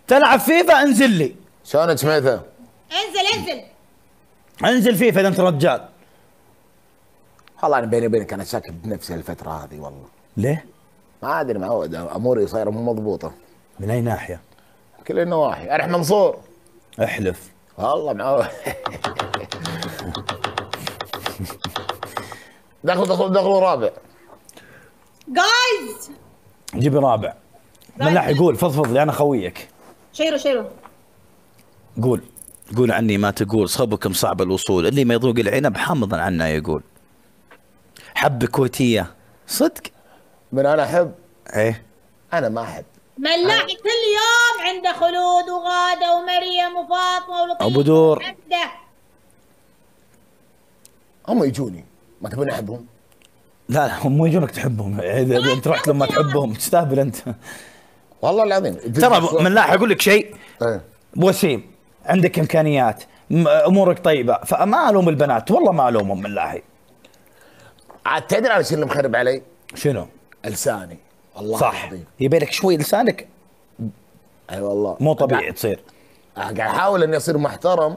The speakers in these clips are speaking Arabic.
تلعب فيفا انزل لي. شلونك ميثا؟ انزل فيفا اذا انت رجال. والله انا بيني وبينك انا شاك بنفسي الفتره هذه والله. ليه؟ ما ادري معود اموري صايره مو مضبوطه. من اي ناحيه؟ كل النواحي. ارح منصور. احلف. والله معود. دخلوا رابع. جايز جيبي رابع. ملاح يقول فضفض لي انا خويك. شيرو قول عني ما تقول، صبكم صعب الوصول، اللي ما يذوق العنب حامضا عنا يقول. حبة كويتية صدق. من انا احب؟ ايه انا ما احب. ملاح كل يوم عنده خلود وغادة ومريم وفاطمة ولطيفة ابو دور. هم يجوني ما تبون احبهم؟ لا هم مو يجونك تحبهم، اذا انت رحت لهم ما تحبهم تستهبل انت. والله العظيم ترى ملاح اقول لك شيء. ايه وسيم عندك امكانيات، امورك طيبه، فما الوم البنات، والله ما الومهم ملاحي. عاد تدري انا شو اللي مخرب علي؟ شنو؟ لساني والله صح العظيم. يبي لك شوي لسانك. اي والله مو طبيعي تصير. قاعد احاول اني اصير محترم،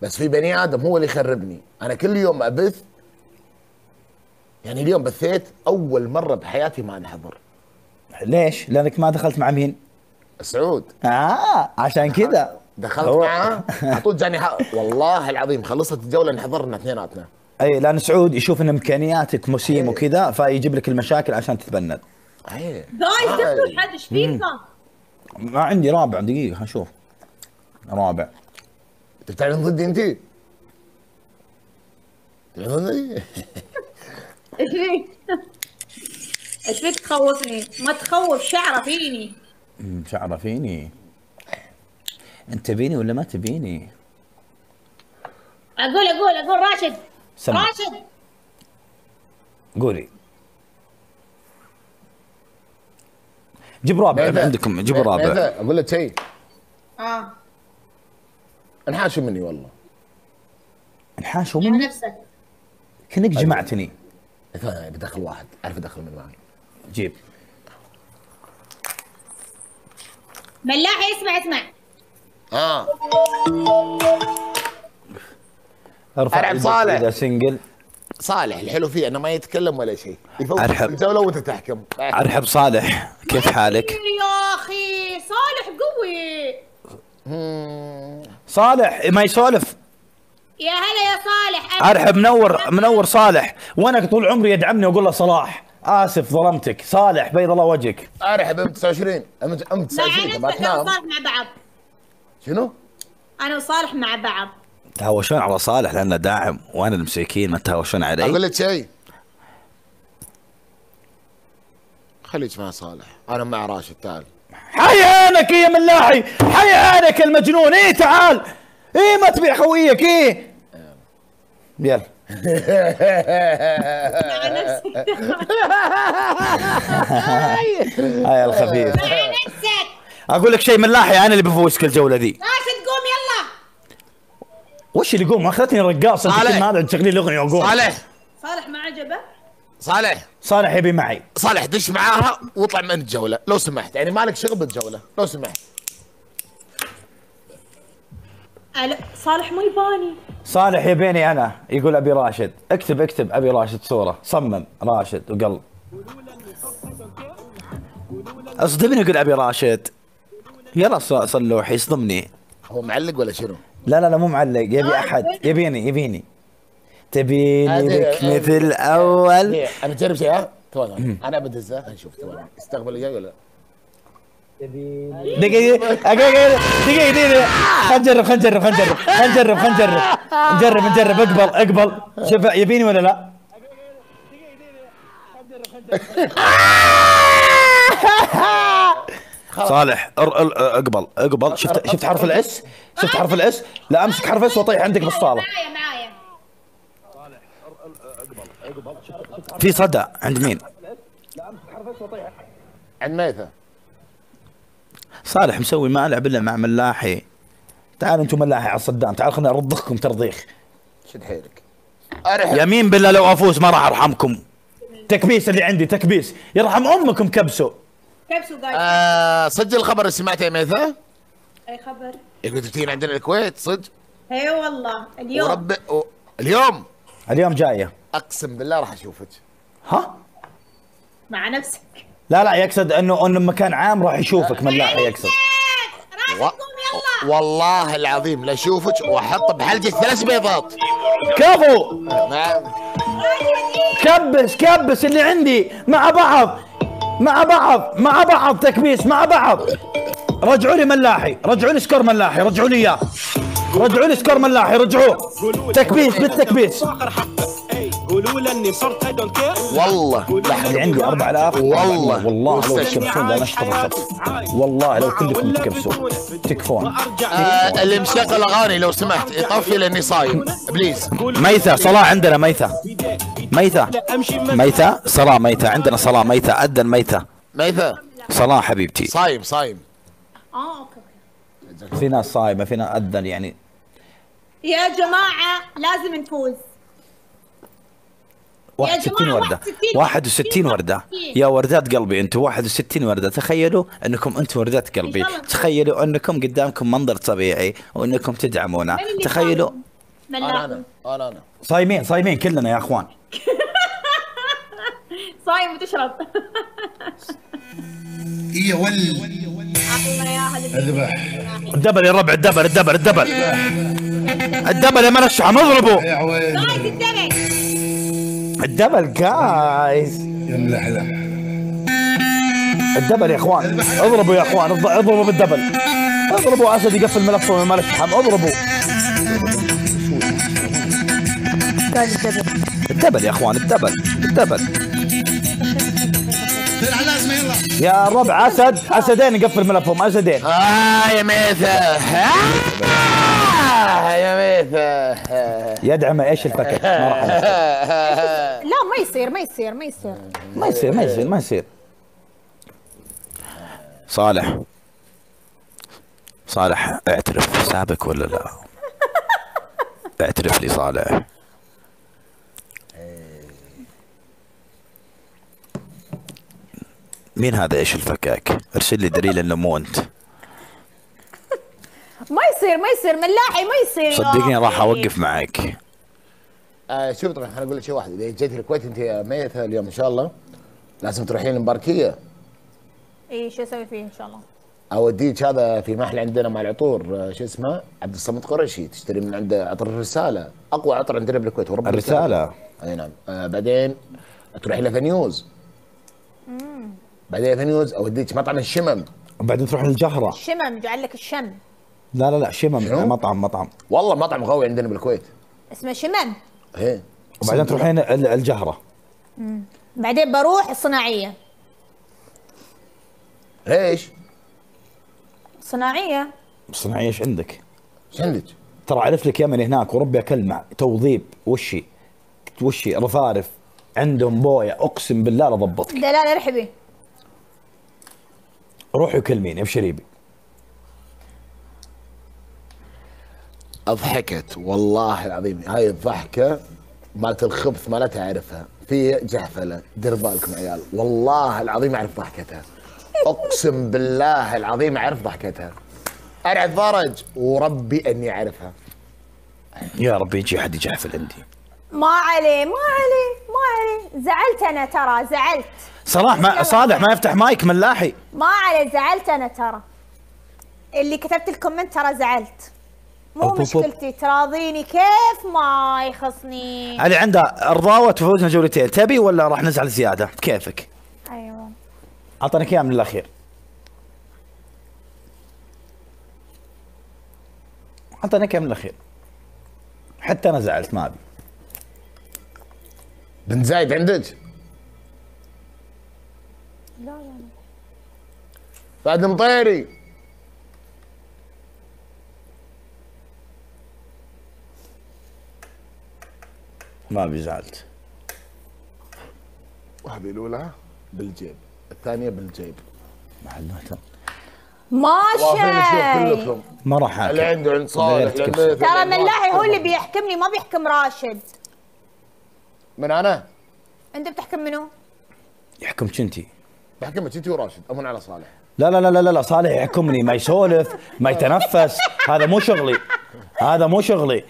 بس في بني ادم هو اللي يخربني. انا كل يوم ابث، يعني اليوم بثيت اول مره بحياتي ما انحضر. ليش؟ لانك ما دخلت مع مين؟ سعود. عشان كذا دخلت معاه على طول جاني والله العظيم خلصت الجوله انحضرنا اثنيناتنا. اي لان سعود يشوف ان امكانياتك مسيم وكذا، فيجيب لك المشاكل عشان تتبند. اي جايز دخلوا حد ايش فيكم؟ ما عندي رابع، دقيقه هشوف. رابع. انت بتعلن ضدي انت؟ بتعلن ضدي؟ ايش فيك؟ ايش فيك تخوفني؟ ما تخوف، شعره فيني. شعره فيني. انت تبيني ولا ما تبيني؟ اقول راشد. سمع. راشد قولي. جيب رابع عندكم، جيبوا رابع. اقول لك شيء. انحاشوا مني والله. انحاشوا مني؟ نفسك. كأنك جمعتني. بدخل واحد، اعرف ادخل من معي. جيب. ملاحي اسمع. ارفع صالح. اذا سنجل. صالح الحلو فيه انه ما يتكلم ولا شيء، يفوت الجوله وانت تحكم. ارحب صالح، كيف حالك؟ يا اخي صالح قوي. صالح ما يسولف. يا هلا يا صالح. ارحب. منور صالح، وانا طول عمري يدعمني واقول له صلاح. اسف ظلمتك صالح، بيض الله وجهك. ارحب. ام 29 ام 29 ما تنام. صالح مع بعض. شنو؟ انا وصالح مع بعض. تهاوشون على صالح لانه داعم، وانا المساكين ما تهاوشون علي. اقول لك شيء، خليك مع صالح، انا مع راشد. تعال. حي عينك يا ملاحي، حي عينك المجنون. ايه تعال. ايه ما تبيع خويك. ايه يلا. هاي الخفيف. اقول لك شيء ملاحي، انا اللي بفوزك الجوله ذي. راشد قوم يلا. وش اللي قوم؟ اخذتني رقاص انت كل هذا تشغلين الاغنيه وقوم. صالح ما عجبه؟ صالح يبي معي. صالح دش معاها واطلع من الجوله لو سمحت، يعني مالك شغل بالجوله لو سمحت. صالح مو يباني. صالح يبيني انا، يقول ابي راشد. اكتب ابي راشد صوره، صمم راشد وقلب. اصدمني يقول ابي راشد. يلا صلوح يصدمني. هو معلق ولا شنو؟ لا مو معلق، يبي احد. يبيني تبيني لك مثل اول. انا اجرب شيء. ها ثواني انا بدزها نشوف. ثواني استقبل جاي ولا دقيقة خلينا نجرب. اقبل. شوف يبيني ولا لا؟ صالح اقبل. شفت حرف الاس؟ لا امسك حرف اس واطيح عندك بالصالة. معايا. في صدى عند مين؟ عند ميثا. صالح مسوي ما العب الا مع ملاحي. تعالوا انتم ملاحي على صدام، تعال خليني ارضخكم ترضيخ. شد حيلك. يمين بالله لو افوز ما راح ارحمكم. تكبيس اللي عندي تكبيس، يرحم امكم كبسوا. كبسوا قاعد. صدق الخبر اللي سمعته يا ميثا؟ اي خبر؟ كنت تجين عندنا الكويت صدق؟ اي والله اليوم. اليوم؟ اليوم جايه. اقسم بالله راح اشوفك. ها؟ مع نفسك. لا يقصد انه مكان عام راح يشوفك ملاحي يقصد. والله العظيم لا اشوفك واحط بحلقك 3 بيضات. كفو. نعم. كبس اللي عندي مع بعض تكبيس مع بعض. رجعوا لي ملاحي، رجعوا لي سكور ملاحي، رجعوا لي اياه، رجعوا لي سكور ملاحي، رجعوه تكبيس بالتكبيس. قولوا له اني صرت اي دونت كير. والله اللي عندي 4000. والله لو تكبسون لا نشطب الخط، والله لو كلكم تكبسون تكفون. اللي مشغل اغاني لو سمحت يطفي لاني صايم بليز. ميثا صلاة عندنا، ميثا صلاة، ميثا عندنا صلاة، ميثا أذن ميثا صلاة حبيبتي. صايم. اوكي. في ناس صايمة، في ناس أذن يعني. يا جماعة لازم نفوز. 61 وردة، 61 وردة يا وردات قلبي. انتم 61 وردة. تخيلوا انكم انتم وردات قلبي، تخيلوا انكم قدامكم منظر طبيعي وانكم تدعمونا. تخيلوا. انا صايمين كلنا يا اخوان. صايم وتشرب. يا ول الله يا اهل اذبح الدبل يا ربع، الدبل يا منشحم، اضربوا يا عويل الدبل جايز. يا ملحلح الدبل يا اخوان، اضربوا يا اخوان، اضربوا بالدبل، اضربوا. اسد يقفل ملفه من منشحم، اضربوا الدبل يا اخوان، الدبل طلع لازمه يلا يا ربع. اسدين يقفل ملفهم، اسدين. يا ميثا يا ميثا يدعم ايش الفكر. لا ما يصير. صالح اعترف، سابك ولا لا؟ اعترف لي صالح. مين هذا ايش الفكاك؟ ارسل لي دليل انه مو انت. ما يصير ملاحي، ما يصير. صدقني راح اوقف معك. شوف طبعا انا اقول لك شيء واحد، اذا جيت الكويت انت يا ميثا اليوم ان شاء الله لازم تروحين المباركيه. اي شو اسوي فيه ان شاء الله؟ اوديك هذا في محل عندنا مع العطور، شو اسمه، عبد الصمد قرشي، تشتري من عنده عطر الرساله، اقوى عطر عندنا بالكويت. ورب الرساله. اي نعم. بعدين تروحين لفنيوز. بعدين فنيوز اوديك مطعم الشمم. وبعدين تروح للجهره. الشمم جعل لك الشم. لا شمم، مطعم والله مطعم قوي عندنا بالكويت اسمه شمم. ايه. وبعدين تروحين الجهره. بعدين بروح الصناعيه. ليش؟ صناعيه ايش عندك؟ ايش عندك؟ ترى اعرف لك يمني هناك وربي كلمه توظيف وشي رفارف عندهم بويه، اقسم بالله لضبطك. دلال ارحبي. روحي وكلميني ابشري بي. اضحكت والله العظيم، هاي الضحكه مالت الخبث ما لا تعرفها، في جحفله، دير بالكم عيال، والله العظيم اعرف ضحكتها، اقسم بالله العظيم اعرف ضحكتها. انا اتفرج وربي اني اعرفها. يا ربي يجي حد يجحفل عندي. ما عليه زعلت انا، ترى زعلت. صالح ما يفتح مايك ملاحي. ما عليه زعلت انا، ترى اللي كتبت الكومنت ترى زعلت. مو مشكلتي، تراضيني كيف ما يخصني. علي عندها رضاوة تفوزنا جولتين، تبي ولا راح نزعل زيادة؟ بكيفك. ايوه اعطني اياها من الاخير. اعطني اياها من الاخير. حتى انا زعلت ما ابي. بنت زايد عندك؟ لا فهد المطيري. ما ابي زعلت. وهذه الاولى بالجيب، الثانيه بالجيب. ما شيء. كلكم ما راح اللي عنده عند صالح. ترى ملاحي هو اللي بيحكمني، ما بيحكم راشد. من انا؟ انت بتحكم منو؟ يحكمك انتي. بحكمك انت وراشد امون على صالح. لا لا لا لا لا، صالح يحكمني، ما يسولف ما يتنفس، هذا مو شغلي، هذا مو شغلي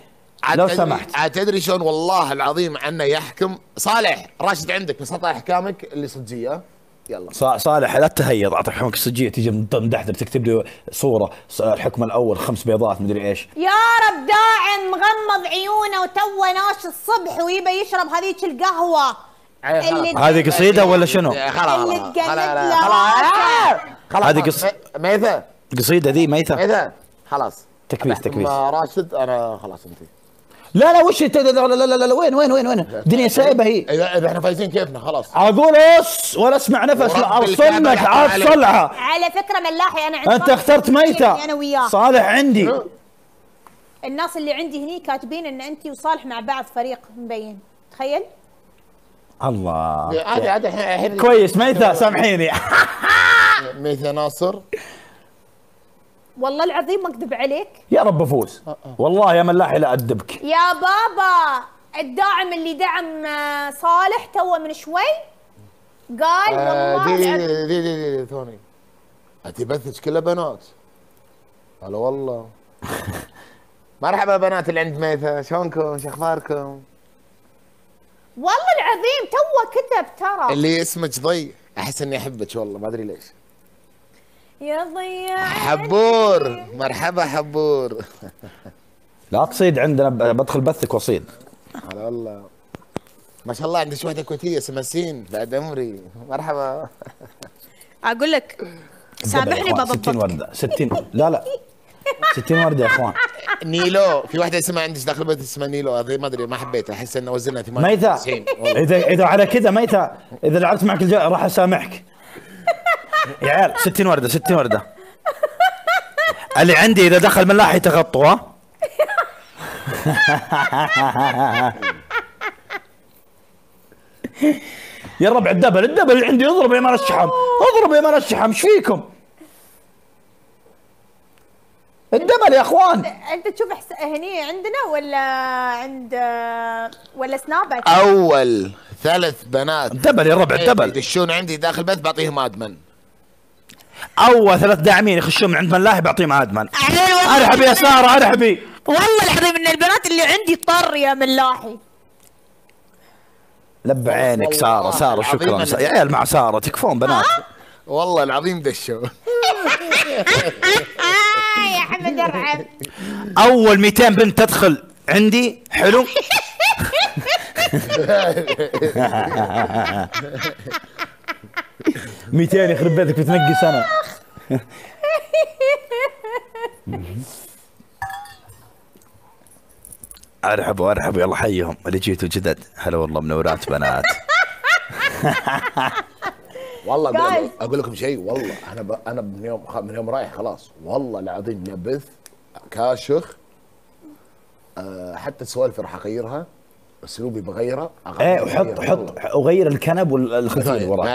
لو سمحت. عاد تدري شلون والله العظيم عنه يحكم صالح. راشد عندك بس اعطى احكامك اللي صجيه. يلا صالح لا تهيض، اعطيك حكمك الصجيه تيجي من دحدر تكتب لي صوره الحكم الاول 5 بيضات مدري ايش. يا رب داعم مغمض عيونه وتوه ناش الصبح ويبي يشرب هذيك القهوه. هذه قصيده ولا شنو؟ خلاص هذه ميثة قصيده ذي ميثة. خلاص تكبيس راشد انا خلاص انت. لا لا وش لا لا لا لا وين الدنيا سايبه هي. اذا احنا فايزين كيفنا خلاص. اقول ولا اسمع نفس ارسلك عصلها. على فكره ملاحي انا عندي انت اخترت ميتة انا وياه. صالح عندي. الناس اللي عندي هني كاتبين ان انت وصالح مع بعض فريق مبين. تخيل. الله عادي كويس ميتة سامحيني. ميثة ناصر والله العظيم ما اكذب عليك. يا رب افوز والله يا ملاحي لا ادبك. يا بابا الداعم اللي دعم صالح توه من شوي قال والله دي ثوني انت بثك كله بنات. هلا والله. مرحبا بنات اللي عند ميثة، شلونكم؟ شو اخباركم؟ والله العظيم توه كتب ترى. اللي اسمك ضي احس اني احبك والله ما ادري ليش. يا ضياع حبور. مرحبا حبور. لا تصيد عندنا بدخل بثك واصيد. هلا والله. ما شاء الله عندك وحده كويتيه اسمها سين بعد عمري. مرحبا. اقول لك سامحني بضبطك. 60 ورده 60 لا 60 ورده يا اخوان. نيلو في واحده اسمها عندك داخل البيت اسمها نيلو، هذه ما ادري ما حبيتها احس انه وزنها 98. ميتة اذا على كذا ميتة اذا لعبت معك راح اسامحك. يا عيال 60 ورده 60 ورده اللي عندي اذا دخل ملاحي تغطوا. يا ربع الدبل اللي عندي اضرب يا مان الشحم، اضرب يا مان الشحم، ايش فيكم؟ الدبل يا اخوان. انت تشوف هني عندنا ولا عند ولا سنابك؟ اول 3 بنات الدبل يا ربع الدبل يدشون عندي داخل البيت بعطيهم ادمن. اول 3 داعمين يخشون من عند ملاحي بعطيهم ادمن. ارحبي يا ساره ارحبي. والله العظيم ان البنات اللي عندي طر يا ملاحي. لب عينك ساره شكرا يا عيال مع ساره تكفون بنات. والله العظيم دشوا. يا حمد ارحب. اول 200 بنت تدخل عندي حلو. ميتين يخرب بيتك بتنقص انا. ارحبوا يلا حيهم اللي جيتوا جدد. هلا والله منورات بنات. والله اقول لكم شيء والله انا من يوم رايح خلاص والله العظيم نبث كاشخ. حتى السوالف راح اغيرها، اسلوبي بغيره. ايه وحط وغير الكنب والخلفيه وراك.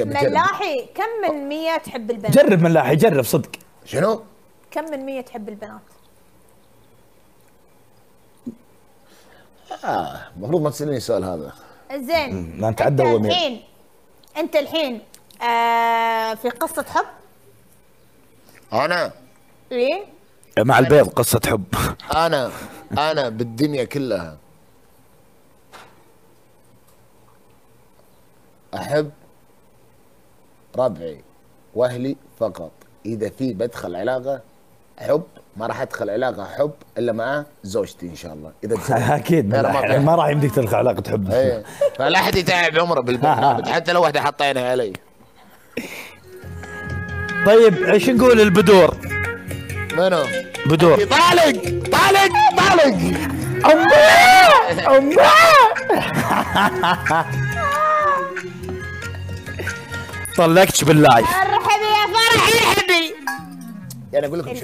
ملاحي كم من 100 تحب البنات؟ جرب ملاحي جرب صدق. شنو؟ كم من 100 تحب البنات؟ المفروض ما تسالني السؤال هذا. زين لا نتعدى انت الحين في قصة حب؟ انا ايه مع البيض قصة حب. انا بالدنيا كلها احب ربعي واهلي فقط. اذا في بدخل علاقة حب ما راح ادخل علاقة حب الا مع زوجتي ان شاء الله. اذا اكيد ما راح يمديك تدخل علاقة حب. ايه فلا احد يتعب عمره بالبرنامج حتى لو واحدة حاطه عينها علي. طيب ايش نقول البدور؟ منو؟ بدور. طالق أمه طلقتش باللايف. ارحبي يا فرح ارحبي. يعني اقول لكم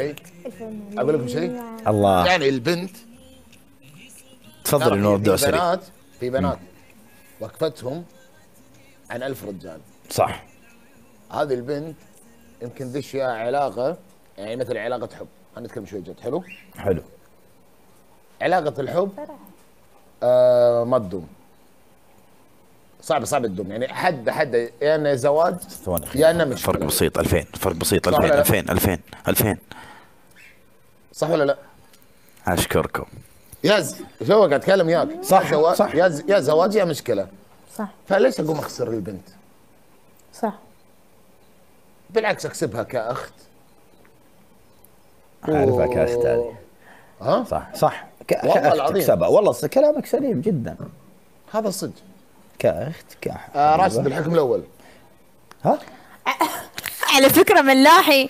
شيء الله يعني البنت تفضل انه نبدا سريع. في بنات وقفتهم عن 1000 رجال. صح. هذه البنت يمكن دش فيها علاقه يعني مثل علاقه حب. هنتكلم شوي جد. حلو علاقه الحب ما تدوم صعب تدوم يعني حد يا انه زواج يا انه مش فرق بسيط 2000 فرق بسيط صح ولا 2000 لا؟ 2000 صح ولا لا؟ اشكركم. شو قاعد اتكلم وياك. صح. يا زواج يا مشكله. صح فليش اقوم اخسر البنت؟ صح. بالعكس اكسبها كاخت. اعرفها كاخت هذه. ها؟ صح والله كاخت العظيم. تكسبها. والله كلامك سليم جدا. هذا صدق. كاخت راشد الحكم الاول. ها؟ على فكره ملاحي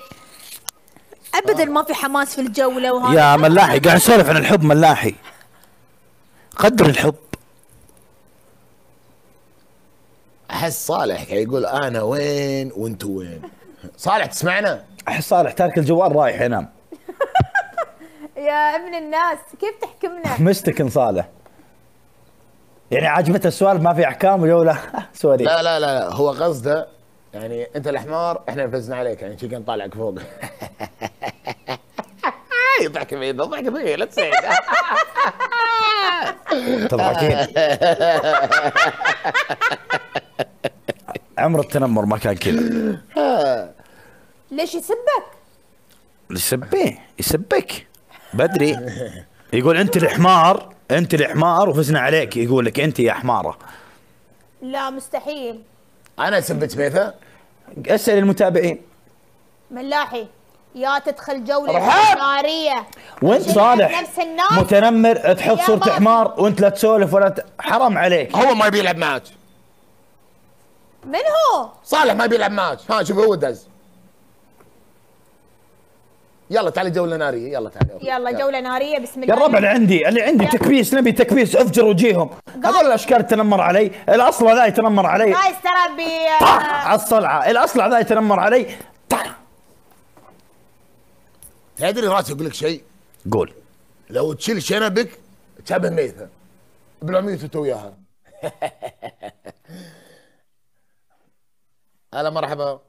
ابدا ما في حماس في الجوله وهذا. يا ملاحي قاعد نسولف عن الحب ملاحي. قدر الحب. احس صالح يقول انا وين وانتوا وين. صالح تسمعنا؟ احس صالح تارك الجوال رايح ينام. يا ابن الناس كيف تحكمنا؟ مستكن صالح. يعني عاجبته السؤال ما في احكام وجوله سوري. لا هو قصده يعني انت الحمار احنا نفزنا عليك يعني شي كان طالعك فوق. يضحك فيه لا تسعد. تضحكين. عمر التنمر ما كان كذا. ليش يسبك؟ يسبك بدري. يقول انت الحمار وفزنا عليك. يقول لك انت يا حماره. لا مستحيل. انا سبت بيثه. اسال المتابعين. ملاحي يا تدخل جوله رحاب. ناريه وانت عشان صالح نفس الناس. متنمر تحط يا صورة بابا. حمار وانت لا تسولف ولا حرام عليك. هو ما يبي يلعب معك. من هو؟ صالح ما يبي يلعب معك. ها شوف هو دز. يلا تعالي جوله ناريه يلا تعالي. يلا جوله ناريه بسم يا الله. الربع اللي عندي تكبيس. نبي تكبيس افجر وجيهم. هذول الاشكال تنمر علي. الاصل ذا يتنمر علي. جايز ترى على الصلعه. الاصل ذا يتنمر علي. تدري راسي اقول لك شيء. قول. لو تشيل شنبك تشبه ميثه. بالعمية انت وياها. هلا مرحبا.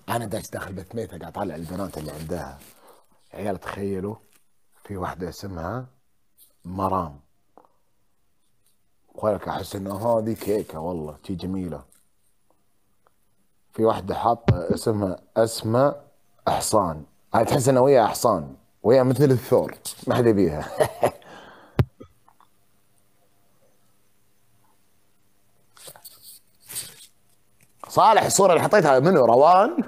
انا داش داخل بيت ميثه قاعد اطالع البنات اللي عندها. عيال تخيلوا في واحده اسمها مرام. ولك احس ان هذه كيكه والله شي جميله. في واحده حاطه اسمها اسماء احصان. هاي تحس انها وياها احصان وياها مثل الثور ما حد يبيها. صالح الصوره اللي حطيتها منو روان؟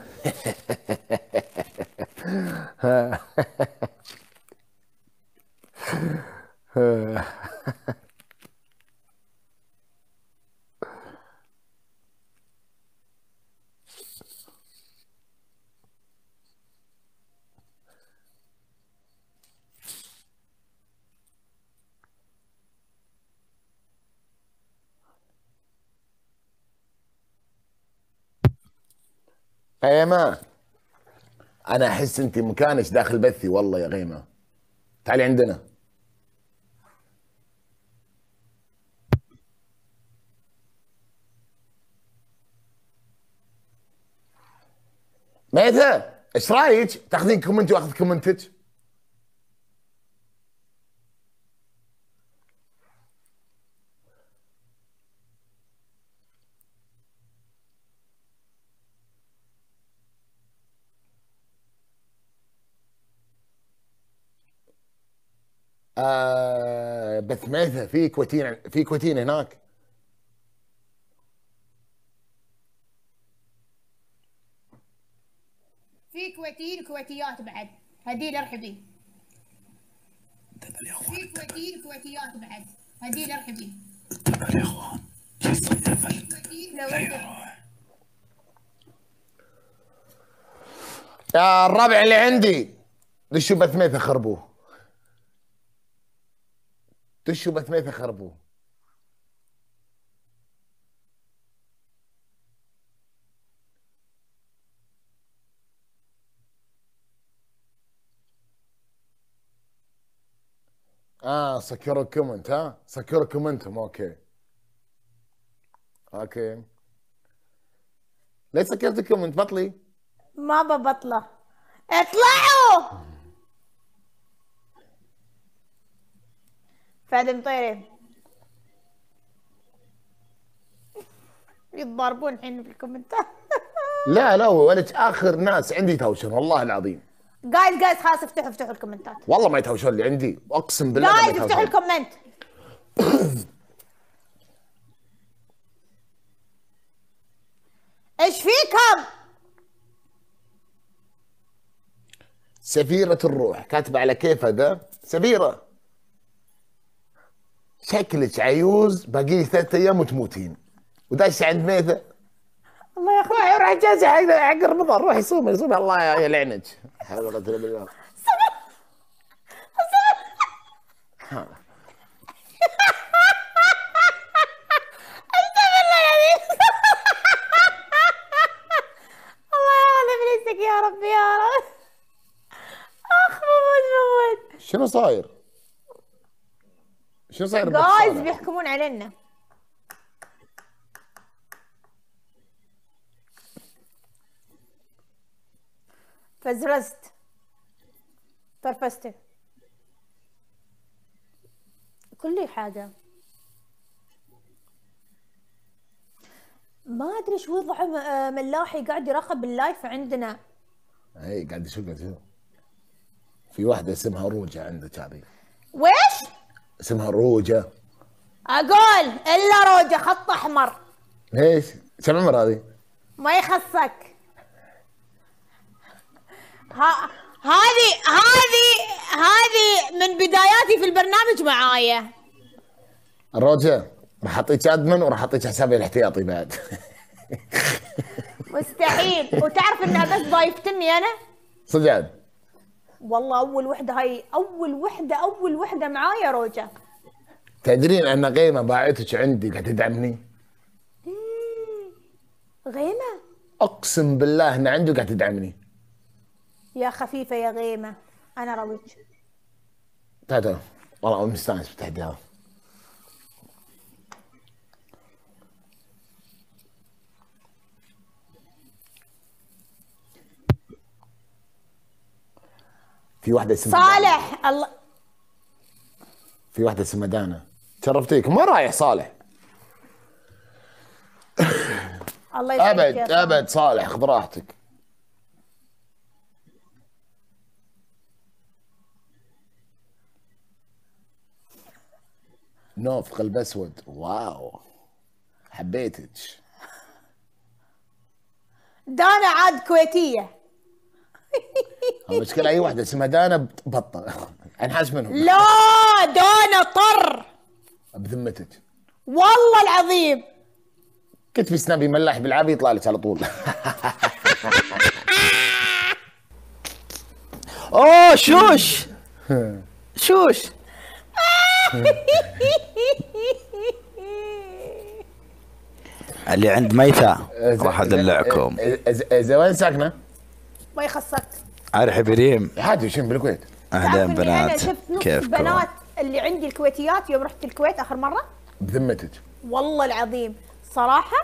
غيمة انا احس انت مكانش داخل بثي والله يا غيمة. تعالي عندنا. ميثة ايش رايك تاخذين كومنتي واخذ كومنتك؟ بث ميثة في كويتين هناك. في كويتيين وكويتيات بعد. هديل ارحبي. في كويتيين وكويتيات بعد. هديل ارحبي. يا اخوان يا الربع اللي عندي دشوا بث ميثة خربوه. دشوا بث ميثة خربوه. سكروا الكومنت. ها سكروا كومنتهم. اوكي ليش سكرت الكومنت بطلي؟ ما ببطله. اطلعوا. فهد المطيري يتضاربون الحين في الكومنتات. لا لا ولد اخر ناس عندي يتهاوشون والله العظيم. جايز خلاص افتحوا الكومنتات. والله ما يتهاوشون اللي عندي اقسم بالله ما جايز افتحوا يتهاوشون. الكومنت. ايش فيكم؟ سفيرة الروح كاتبة على كيف هذا؟ سفيرة شكلك عيوز باقي 3 ايام وتموتين وداش عند ميثة. الله ياخذ. روح اجازة حق رمضان روح يصوم الله يلعنك. حول ولا قوة الا بالله. الله ياخذ فلوسك يا رب يا رب. اخ مموت. شنو صاير؟ شنو صاير؟ جايز بالصالة؟ بيحكمون علينا. فزرزت فرفست كل حاجة. ما ادري ايش وضع ملاحي قاعد يراقب اللايف عندنا. اي قاعد يشوف في واحدة اسمها روجة عندك هذه. ويش؟ اسمها روجة. اقول الا روجة خط احمر. ليش؟ كم عمر هذه؟ ما يخصك. هذه من بداياتي في البرنامج معايا. الروجة راح اعطيك ادمن وراح اعطيك حسابي الاحتياطي بعد. مستحيل. وتعرف انها بس ضايفتني انا. صدق والله اول وحده معايا روجة. تدرين ان قيمة باعتك عندي قاعد تدعمني؟ غيمة اقسم بالله ان عنده قاعد تدعمني. يا خفيفة يا غيمة انا روج. تعال والله مستانس بتحديها. في واحدة اسمها صالح الله. في واحدة اسمها دانا. شرفتيك. ما رايح صالح. الله يسعدك يا ابد صالح. ابد صالح خذ راحتك. نوف قلب اسود. واو حبيتك. دانا عاد كويتية. المشكلة اي واحدة اسمها دانا بطة. انحاس منهم. لا دانا طر بذمتك والله العظيم. كنت في سنابي ملاح بالعافية يطلع لك على طول. اوه شوش شوش. اللي عند ميتة راح ادلعكم. اذا وين ساكنة؟ ما يخصك. ارحب ريم. عادي شنو بالكويت. اهلا تعرف إني انا بنات شفت نص كيفكم؟ البنات اللي عندي الكويتيات يوم رحت الكويت اخر مرة. بذمتك والله العظيم صراحة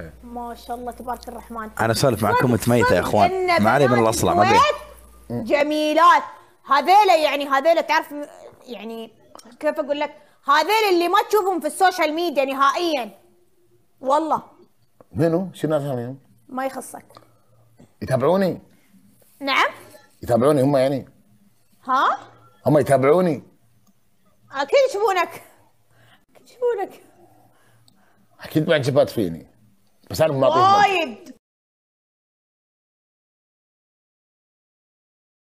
إيه. ما شاء الله تبارك الرحمن. انا اسولف معكم ميتة يا اخوان، ما علي من الاصلع ما بي. الكويت جميلات هذيلا، يعني هذيلا تعرف يعني كيف اقول لك، هذيلا اللي ما تشوفهم في السوشيال ميديا نهائيا. والله منو؟ شنو اساميهم؟ ما يخصك. يتابعوني؟ نعم. يتابعوني هم يعني؟ ها هم يتابعوني؟ اكيد يشوفونك. اكيد يشوفونك اكيد معجبات فيني بس انا ما اعطيهم. وايد